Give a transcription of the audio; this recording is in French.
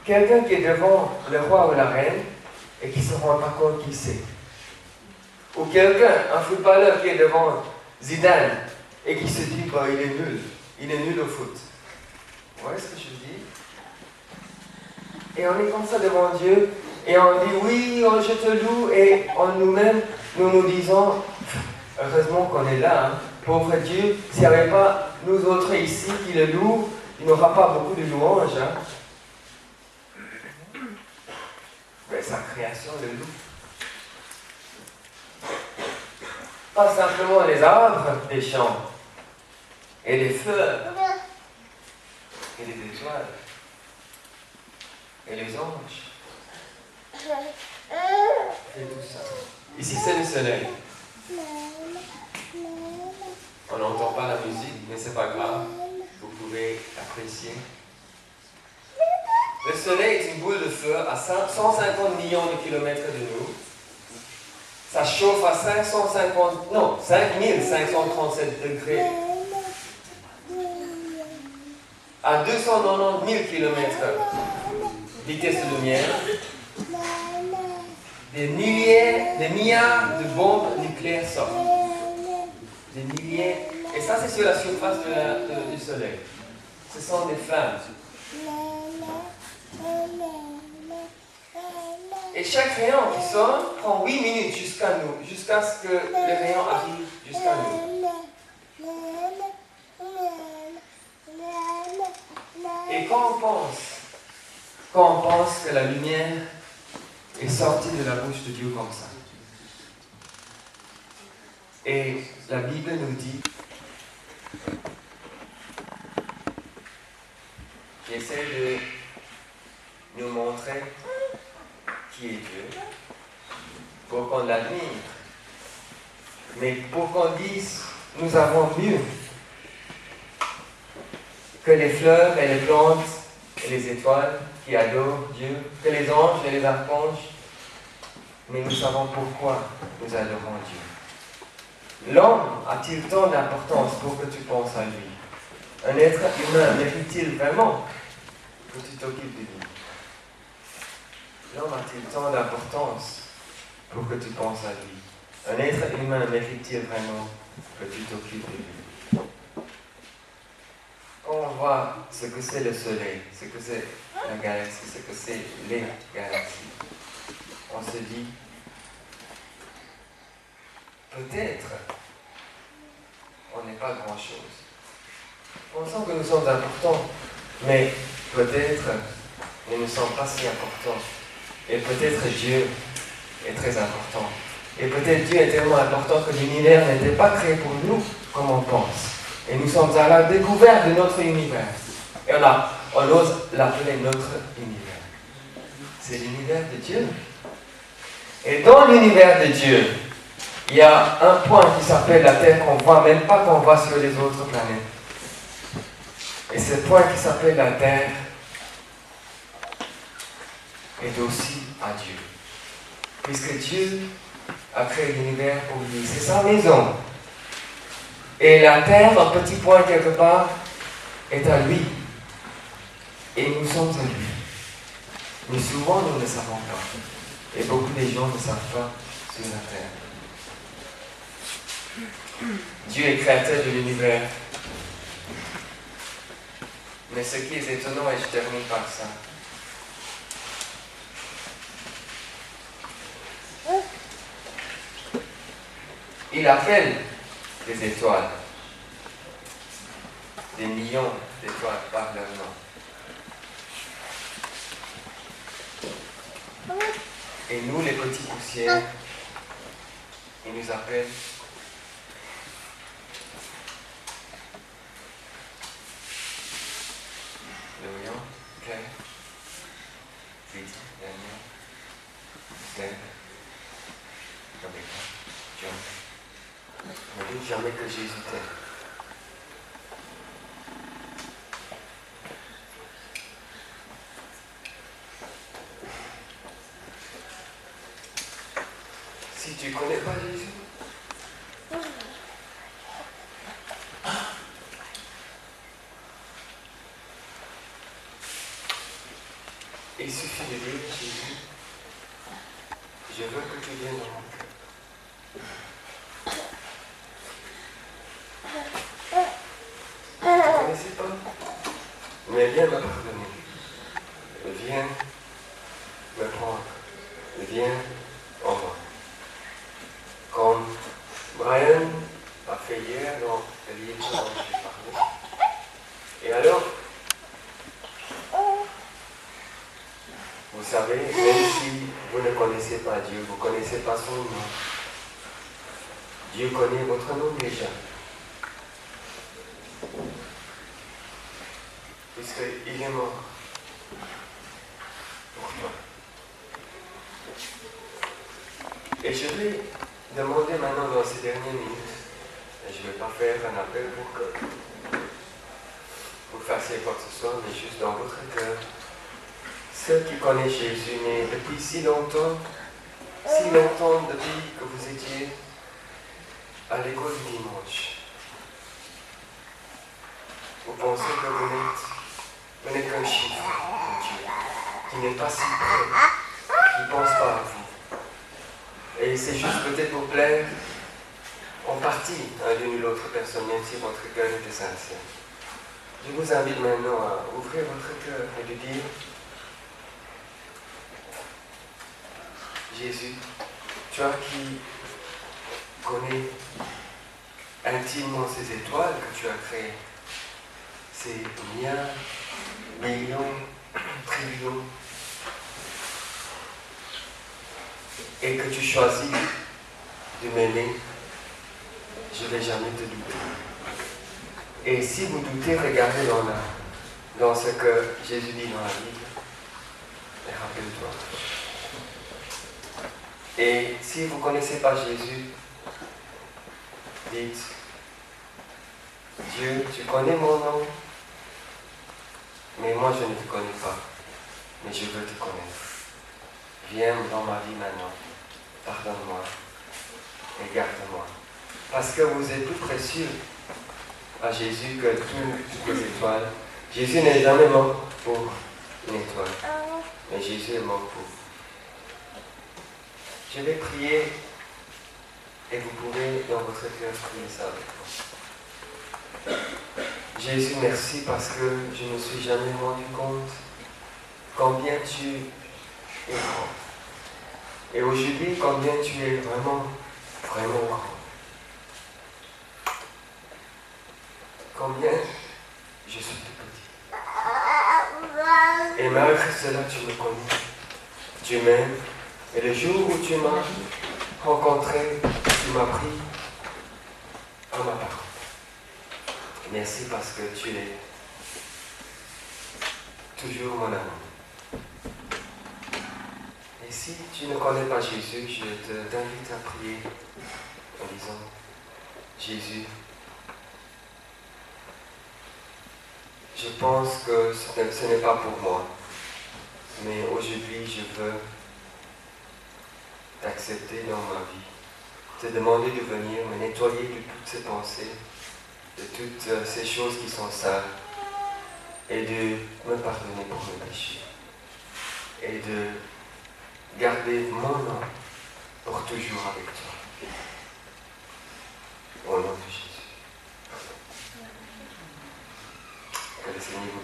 Quelqu'un qui est devant le roi ou la reine et qui ne se rend pas compte qui c'est. Ou quelqu'un, un footballeur qui est devant Zidane et qui se dit, bah, il est nul au foot. Vous voyez ce que je dis? Et on est comme ça devant Dieu et on dit, oui, oh, je te loue, et en nous-mêmes, nous disons, heureusement qu'on est là, hein. Pauvre Dieu, s'il n'y avait pas nous autres ici qui le louent, il n'aura pas beaucoup de louanges. Hein. Mais sa création le loue. Pas simplement les arbres des champs, et les fleurs, et les étoiles, et les anges. Et tout ça. Ici, c'est le soleil. On n'entend pas la musique, mais c'est pas grave. Vous pouvez apprécier. Le soleil est une boule de feu à 150 millions de kilomètres de nous. Ça chauffe à 5537 degrés. À 290 000 kilomètres vitesse de lumière. Des milliards de bombes nucléaires sortent. Des milliers. Et ça, c'est sur la surface du soleil. Ce sont des flammes. Et chaque rayon qui sort prend 8 minutes jusqu'à nous, jusqu'à ce que le rayon arrive jusqu'à nous. Et quand on pense que la lumière est sortie de la bouche de Dieu comme ça, et la Bible nous dit, j'essaie de nous montrer qui est Dieu, pour qu'on l'admire, mais pour qu'on dise, nous avons mieux que les fleurs et les plantes et les étoiles qui adorent Dieu, que les anges et les archanges, mais nous savons pourquoi nous adorons Dieu. L'homme a-t-il tant d'importance pour que tu penses à lui? Un être humain mérite-t-il vraiment que tu t'occupes de lui? L'homme a-t-il tant d'importance pour que tu penses à lui? Un être humain mérite-t-il vraiment que tu t'occupes de lui? Quand on voit ce que c'est le soleil, ce que c'est la galaxie, ce que c'est les galaxies, on se dit, peut-être on n'est pas grand-chose. Pensons que nous sommes importants, mais peut-être nous ne sommes pas si importants. Et peut-être Dieu est très important. Et peut-être Dieu est tellement important que l'univers n'était pas créé pour nous comme on pense. Et nous sommes à la découverte de notre univers. Et on ose l'appeler notre univers. C'est l'univers de Dieu. Et dans l'univers de Dieu, il y a un point qui s'appelle la Terre qu'on ne voit même pas qu'on voit sur les autres planètes. Et ce point qui s'appelle la Terre est aussi à Dieu. Puisque Dieu a créé l'univers pour lui. C'est sa maison. Et la Terre, un petit point quelque part, est à lui. Et nous sommes à lui. Mais souvent, nous ne le savons pas. Et beaucoup de gens ne savent pas sur la Terre. Dieu est créateur de l'univers. Mais ce qui est étonnant, et je termine par ça, il appelle les étoiles, des millions d'étoiles par leur nom. Et nous, les petits poussières, il nous appelle Lorian, Claire, Vite, Daniel, Steph, Rebecca, John. Ne doute jamais que Jésus t'aime. Si tu ne connais pas Jésus, il suffit de dire, Jésus, je veux que tu viennes dans mon cœur. Vous ne connaissez pas, mais viens me pardonner. Viens me prendre. Viens en moi. Comme Brian a fait hier dans le livre dont j'ai parlé. Et alors, vous savez, même si vous ne connaissez pas Dieu, vous ne connaissez pas son nom, Dieu connaît votre nom déjà. Puisqu'il est mort pour toi. Et je vais demander maintenant dans ces dernières minutes, et je ne vais pas faire un appel pour que vous fassiez quoi que ce soit, mais juste dans votre cœur, ceux qui connaissent Jésus, mais depuis si longtemps depuis que vous étiez à l'école du dimanche, vous pensez que vous n'êtes qu'un chiffre de Dieu, qui n'est pas si près, qui ne pense pas à vous. Et c'est juste peut-être pour plaire en partie à l'une ou l'autre personne, même si votre cœur était sincère. Je vous invite maintenant à ouvrir votre cœur et de dire, Jésus, toi qui connais intimement ces étoiles que tu as créées, ces millions, trillions, et que tu choisis de m'aimer, je ne vais jamais te douter. Et si vous doutez, regardez dans ce que Jésus dit dans la Bible, et rappelle-toi. Et si vous ne connaissez pas Jésus, dites, Dieu, tu connais mon nom, mais moi je ne te connais pas, mais je veux te connaître. Viens dans ma vie maintenant, pardonne-moi et garde-moi. Parce que vous êtes plus précieux à Jésus que toutes les étoiles. Jésus n'est jamais mort pour une étoile, mais Jésus est mort pour vous. Je vais prier et vous pouvez dans votre cœur prier ça avec moi. Jésus, merci parce que je ne me suis jamais rendu compte combien tu es grand. Et aujourd'hui, combien tu es vraiment grand. Combien je suis tout petit. Et malgré cela, tu me connais. Tu m'aimes. Et le jour où tu m'as rencontré, tu m'as pris à ma part. Merci parce que tu es toujours mon amour. Et si tu ne connais pas Jésus, je t'invite à prier en disant, Jésus, je pense que ce n'est pas pour moi, mais aujourd'hui je veux t'accepter dans ma vie, te demander de venir me nettoyer de toutes ces pensées, de toutes ces choses qui sont sales, et de me pardonner pour mes péchés, et de garder mon nom pour toujours avec toi. Au nom de Jésus. Que le Seigneur vous